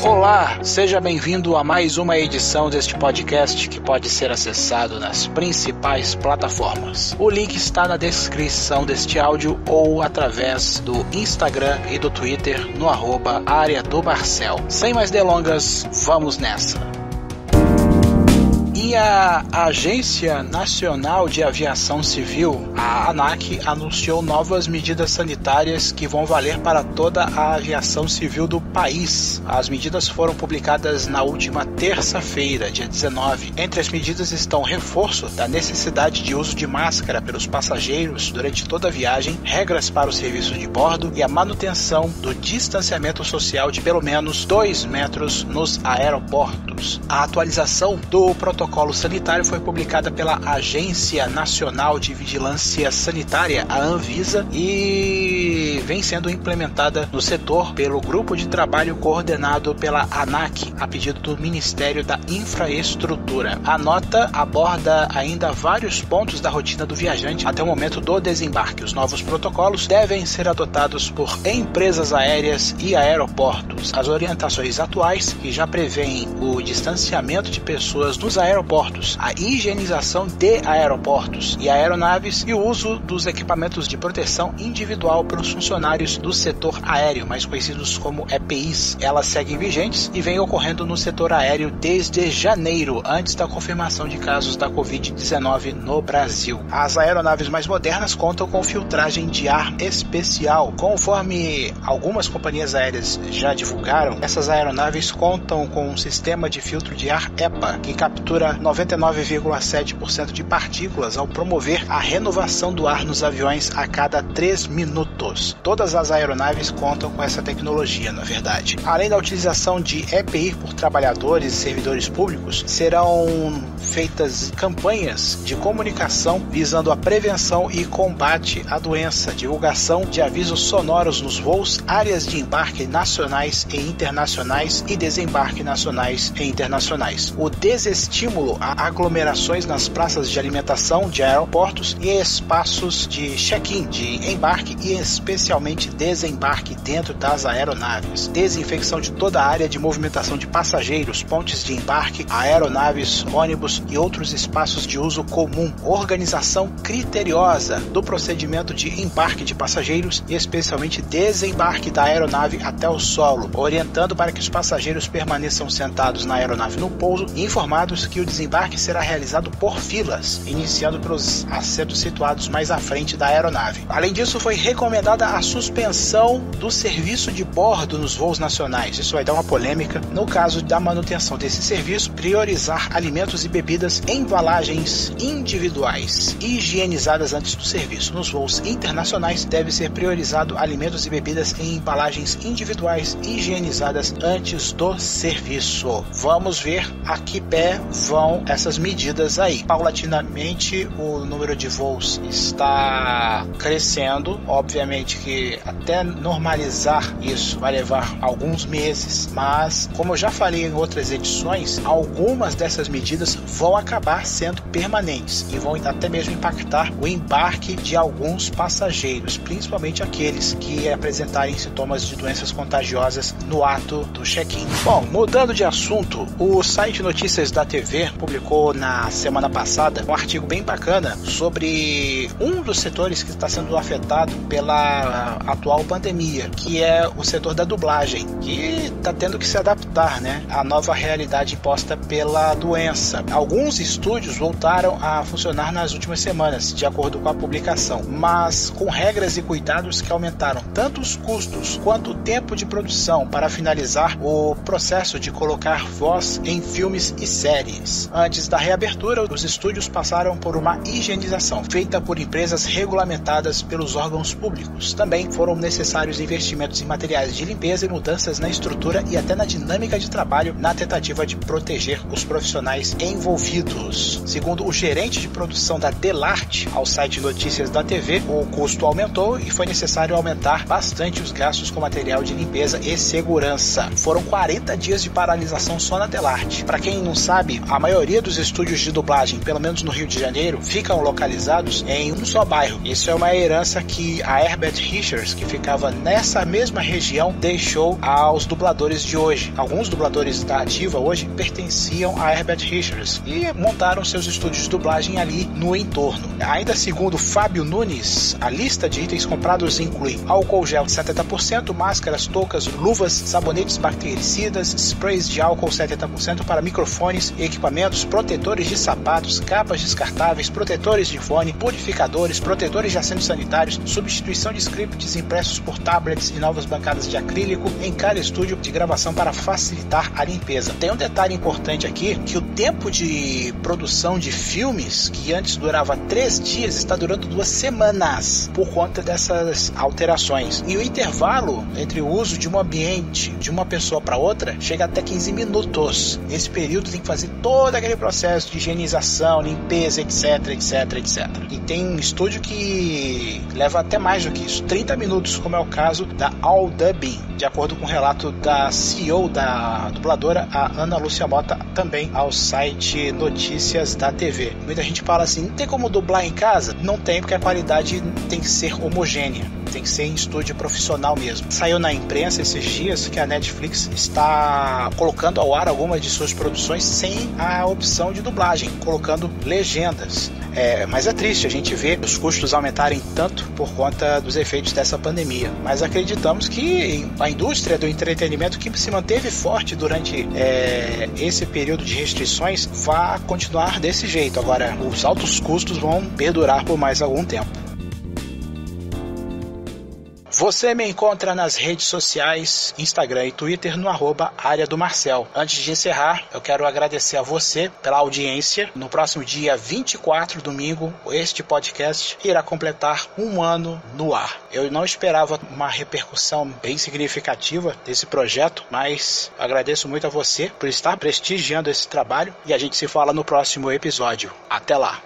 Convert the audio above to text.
Olá, seja bem-vindo a mais uma edição deste podcast que pode ser acessado nas principais plataformas. O link está na descrição deste áudio ou através do Instagram e do Twitter no @área-do-Barcel. Sem mais delongas, vamos nessa! E a Agência Nacional de Aviação Civil, a ANAC, anunciou novas medidas sanitárias que vão valer para toda a aviação civil do país. As medidas foram publicadas na última terça-feira, dia 19. Entre as medidas estão o reforço da necessidade de uso de máscara pelos passageiros durante toda a viagem, regras para o serviço de bordo e a manutenção do distanciamento social de pelo menos 2 metros nos aeroportos. A atualização do protocolo sanitário foi publicada pela Agência Nacional de Vigilância Sanitária, a Anvisa, e vem sendo implementada no setor pelo grupo de trabalho coordenado pela ANAC, a pedido do Ministério da Infraestrutura. A nota aborda ainda vários pontos da rotina do viajante até o momento do desembarque. Os novos protocolos devem ser adotados por empresas aéreas e aeroportos. As orientações atuais, que já prevêem o distanciamento de pessoas nos aeroportos, a higienização de aeroportos e aeronaves e o uso dos equipamentos de proteção individual pelos funcionários do setor aéreo, mais conhecidos como EPIs. Elas seguem vigentes e vêm ocorrendo no setor aéreo desde janeiro, antes da confirmação de casos da Covid-19 no Brasil. As aeronaves mais modernas contam com filtragem de ar especial. Conforme algumas companhias aéreas já divulgaram, essas aeronaves contam com um sistema de filtro de ar EPA, que captura 99,7% de partículas ao promover a renovação do ar nos aviões a cada 3 minutos. Todas as aeronaves contam com essa tecnologia, na verdade. Além da utilização de EPI por trabalhadores e servidores públicos, serão feitas campanhas de comunicação visando a prevenção e combate à doença, divulgação de avisos sonoros nos voos, áreas de embarque nacionais e internacionais e desembarque nacionais e internacionais. O desestímulo a aglomerações nas praças de alimentação de aeroportos e espaços de check-in, de embarque e especialmente desembarque dentro das aeronaves. Desinfecção de toda a área de movimentação de passageiros, pontes de embarque, aeronaves, ônibus e outros espaços de uso comum. Organização criteriosa do procedimento de embarque de passageiros e especialmente desembarque da aeronave até o solo, orientando para que os passageiros permaneçam sentados na aeronave no pouso e informados que o desembarque será realizado por filas, iniciando pelos assentos situados mais à frente da aeronave. Além disso, foi recomendada a suspensão do serviço de bordo nos voos nacionais. Isso vai dar uma polêmica. No caso da manutenção desse serviço, priorizar alimentos e bebidas em embalagens individuais, higienizadas antes do serviço. Nos voos internacionais, deve ser priorizado alimentos e bebidas em embalagens individuais, higienizadas antes do serviço. Vamos ver a que pé vão essas medidas aí. Paulatinamente, o número de voos está crescendo. Obviamente que até normalizar isso vai levar alguns meses, mas como eu já falei em outras edições, algumas dessas medidas vão acabar sendo permanentes e vão até mesmo impactar o embarque de alguns passageiros, principalmente aqueles que apresentarem sintomas de doenças contagiosas no ato do check-in. Bom, mudando de assunto, o site Notícias da TV publicou na semana passada um artigo bem bacana sobre um dos setores que está sendo afetado pela atual pandemia, que é o setor da dublagem, que está tendo que se adaptar, à nova realidade imposta pela doença. Alguns estúdios voltaram a funcionar nas últimas semanas, de acordo com a publicação, mas com regras e cuidados que aumentaram tanto os custos quanto o tempo de produção para finalizar o processo de colocar voz em filmes e séries. Antes da reabertura, os estúdios passaram por uma higienização feita por empresas regulamentadas pelos órgãos públicos. Também foram necessários investimentos em materiais de limpeza e mudanças na estrutura e até na dinâmica de trabalho, na tentativa de proteger os profissionais envolvidos. Segundo o gerente de produção da Delarte ao site Notícias da TV, o custo aumentou e foi necessário aumentar bastante os gastos com material de limpeza e segurança. Foram 40 dias de paralisação só na Delarte. Para quem não sabe, a maioria dos estúdios de dublagem, pelo menos no Rio de Janeiro, ficam localizados em um só bairro. Isso é uma herança que a Herbert Richards, que ficava nessa mesma região, deixou aos dubladores de hoje. Alguns dubladores da ativa hoje pertenciam a Herbert Richards e montaram seus estúdios de dublagem ali no entorno. Ainda segundo Fábio Nunes, a lista de itens comprados inclui álcool gel 70%, máscaras, toucas, luvas, sabonetes bactericidas, sprays de álcool 70% para microfones e equipamentos, protetores de sapatos, capas descartáveis, protetores de fone, purificadores, protetores de assentos sanitários, substituição de scripts impressos por tablets e novas bancadas de acrílico em cada estúdio de gravação para facilitar a limpeza. Tem um detalhe importante aqui, que o tempo de produção de filmes, que antes durava 3 dias, está durando 2 semanas por conta dessas alterações. E o intervalo entre o uso de um ambiente de uma pessoa para outra chega até 15 minutos. Nesse período tem que fazer todo aquele processo de higienização, limpeza, etc, etc, etc. E tem um estúdio que leva até mais do que isso, 30 minutos, como é o caso da All Dubbing, de acordo com o relato da CEO da dubladora, a Ana Lúcia Mota, também ao site Notícias da TV. Muita gente fala assim, não tem como dublar em casa? Não tem, porque a qualidade tem que ser homogênea, tem que ser em estúdio profissional mesmo. Saiu na imprensa esses dias que a Netflix está colocando ao ar algumas de suas produções sem a opção de dublagem, colocando legendas. Mas é triste a gente ver os custos aumentarem tanto por conta dos efeitos dessa pandemia. Mas acreditamos que a indústria do entretenimento, que se manteve forte durante esse período de restrições, vai continuar desse jeito. Agora, os altos custos vão perdurar por mais algum tempo. Você me encontra nas redes sociais, Instagram e Twitter, no @área do Marcel. Antes de encerrar, eu quero agradecer a você pela audiência. No próximo dia 24, domingo, este podcast irá completar 1 ano no ar. Eu não esperava uma repercussão bem significativa desse projeto, mas agradeço muito a você por estar prestigiando esse trabalho e a gente se fala no próximo episódio. Até lá!